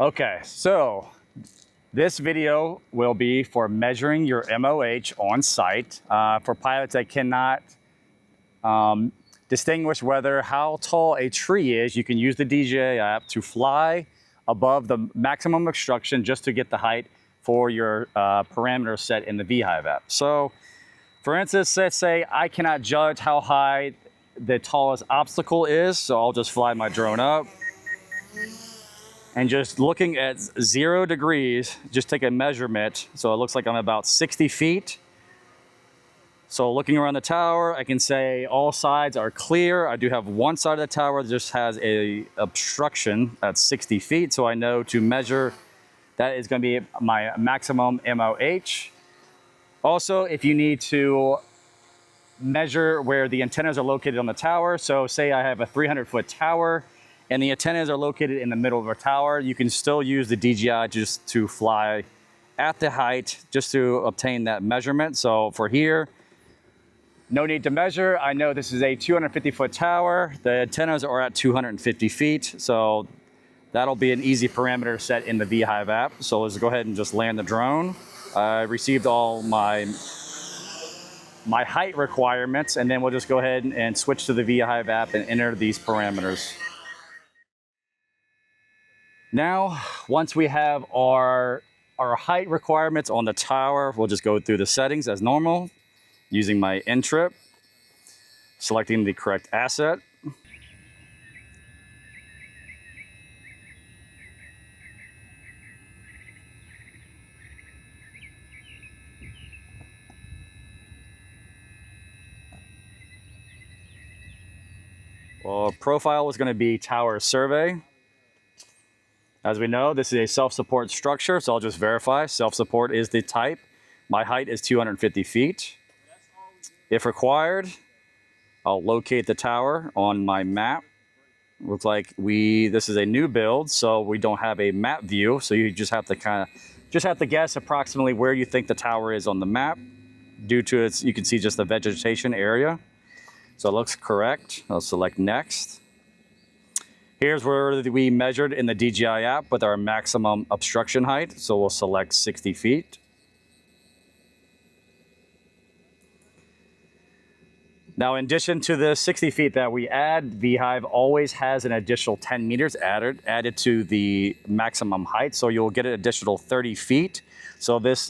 Okay, so this video will be for measuring your MOH on site. For pilots that cannot distinguish how tall a tree is, you can use the DJI app to fly above the maximum obstruction just to get the height for your parameter set in the VHive app. So for instance, let's say I cannot judge how high the tallest obstacle is, so I'll just fly my drone up. And just looking at 0 degrees, just take a measurement. So it looks like I'm about 60 feet. So looking around the tower, I can say all sides are clear. I do have one side of the tower that just has a obstruction at 60 feet. So I know to measure, that is going to be my maximum MOH. Also, if you need to measure where the antennas are located on the tower, so say I have a 300-foot tower, and the antennas are located in the middle of a tower, you can still use the DJI just to fly at the height just to obtain that measurement. So for here, no need to measure. I know this is a 250-foot tower. The antennas are at 250 feet. So that'll be an easy parameter set in the VHive app. So let's go ahead and just land the drone. I received all my height requirements, and then we'll just go ahead and switch to the VHive app and enter these parameters. Now, once we have our height requirements on the tower, we'll just go through the settings as normal, using my N-Trip, selecting the correct asset. Well, profile is going to be tower survey. As we know, this is a self-support structure, so I'll just verify. Self-support is the type. My height is 250 feet. If required, I'll locate the tower on my map. Looks like this is a new build, so we don't have a map view, so you just have to guess approximately where you think the tower is on the map. Due to its, you can see just the vegetation area. So it looks correct. I'll select next. Here's where we measured in the DJI app with our maximum obstruction height. So we'll select 60 feet. Now, in addition to the 60 feet that we add, VHive always has an additional 10 meters added to the maximum height. So you'll get an additional 30 feet. So this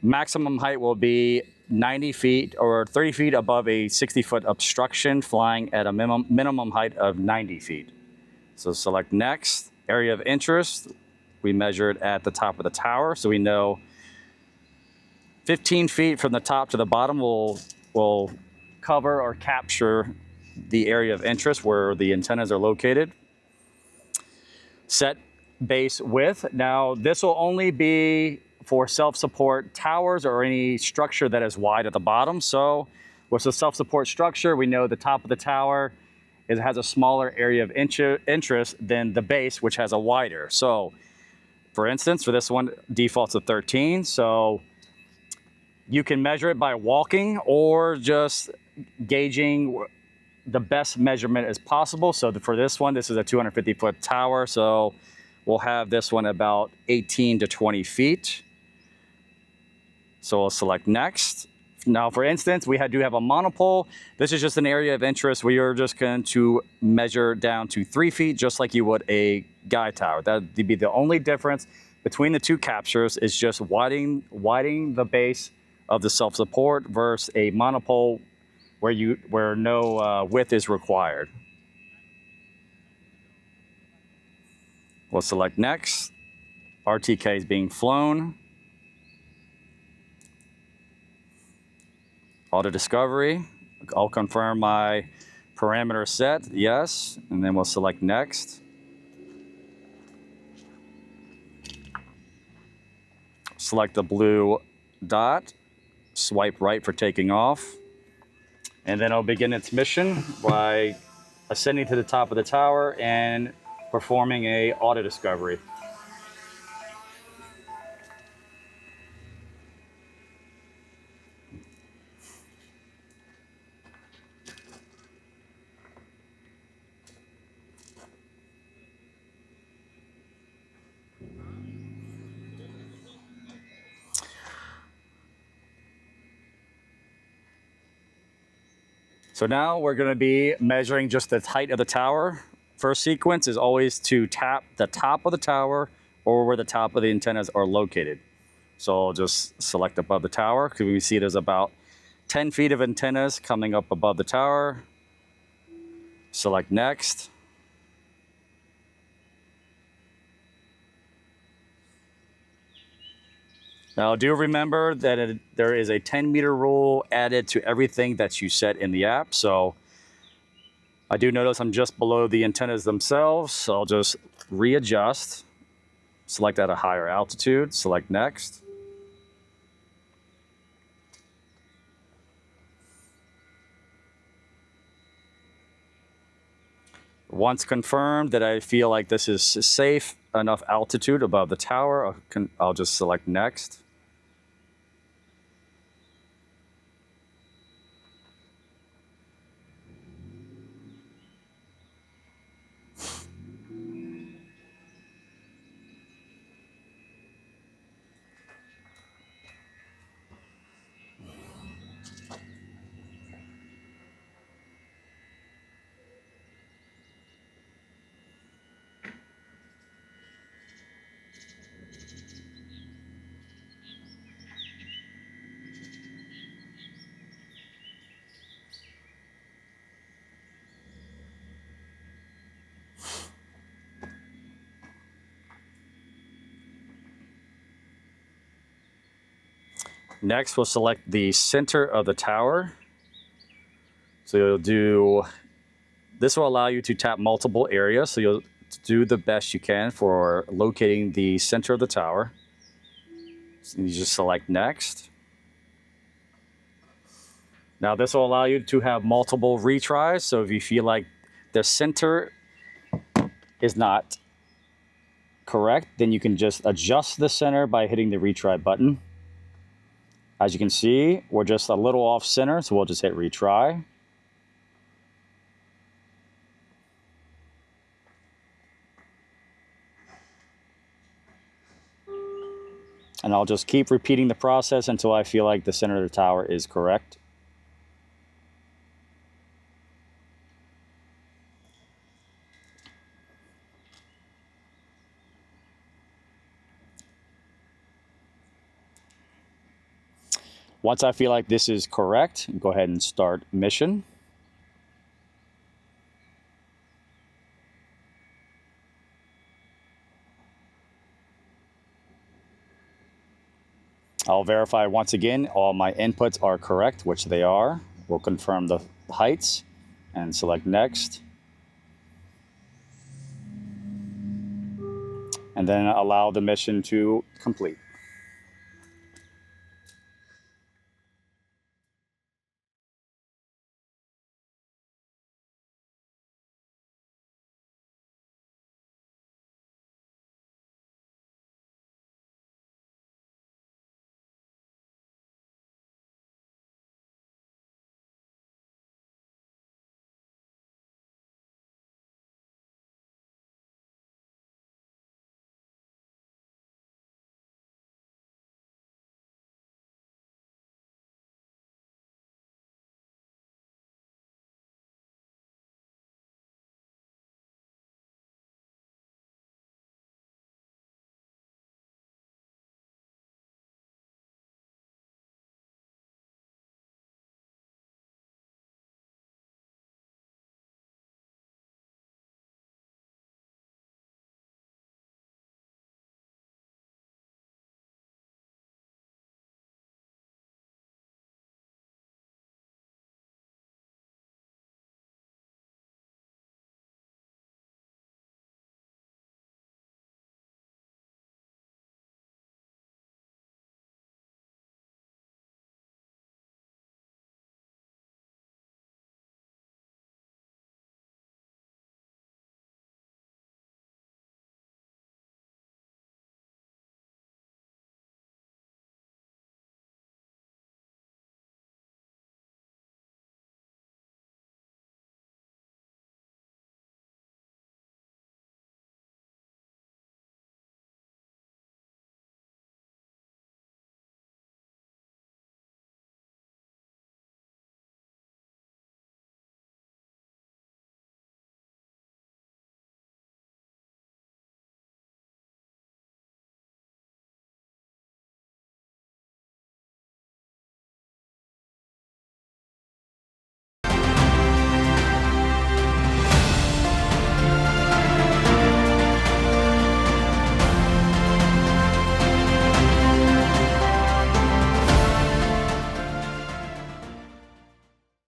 maximum height will be 90 feet or 30 feet above a 60-foot obstruction, flying at a minimum height of 90 feet. So select next. Area of interest, we measured at the top of the tower, so we know 15 feet from the top to the bottom will cover or capture the area of interest where the antennas are located. Set base width. Now, this will only be for self-support towers or any structure that is wide at the bottom. So with a self-support structure, we know the top of the tower has a smaller area of interest than the base, which has a wider. So for instance, for this one, defaults to 13. So you can measure it by walking or just gauging the best measurement as possible. So for this one, this is a 250-foot tower. So we'll have this one about 18 to 20 feet. So we'll select next. Now, for instance, we do have a monopole. This is just an area of interest. We are just going to measure down to 3 feet, just like you would a guide tower. That would be the only difference between the two captures, is just widening the base of the self-support versus a monopole where no width is required. We'll select next. RTK is being flown. Auto discovery. I'll confirm my parameter set, yes, and then we'll select next. Select the blue dot, swipe right for taking off, and then it'll begin its mission by ascending to the top of the tower and performing a auto discovery. So now we're going to be measuring just the height of the tower. First sequence is always to tap the top of the tower or where the top of the antennas are located. So I'll just select above the tower because we see there's about 10 feet of antennas coming up above the tower. Select next. Now do remember that there is a 10-meter rule added to everything that you set in the app. So I do notice I'm just below the antennas themselves. So I'll just readjust, select at a higher altitude, select next. Once confirmed that I feel like this is safe enough altitude above the tower, I'll just select next. Next, we'll select the center of the tower. So you'll do, this will allow you to tap multiple areas. So you'll do the best you can for locating the center of the tower. So you just select next. Now this will allow you to have multiple retries. So if you feel like the center is not correct, then you can just adjust the center by hitting the retry button. As you can see, we're just a little off center, so we'll just hit retry. And I'll just keep repeating the process until I feel like the center of the tower is correct. Once I feel like this is correct, go ahead and start mission. I'll verify once again all my inputs are correct, which they are. We'll confirm the heights and select next. And then allow the mission to complete.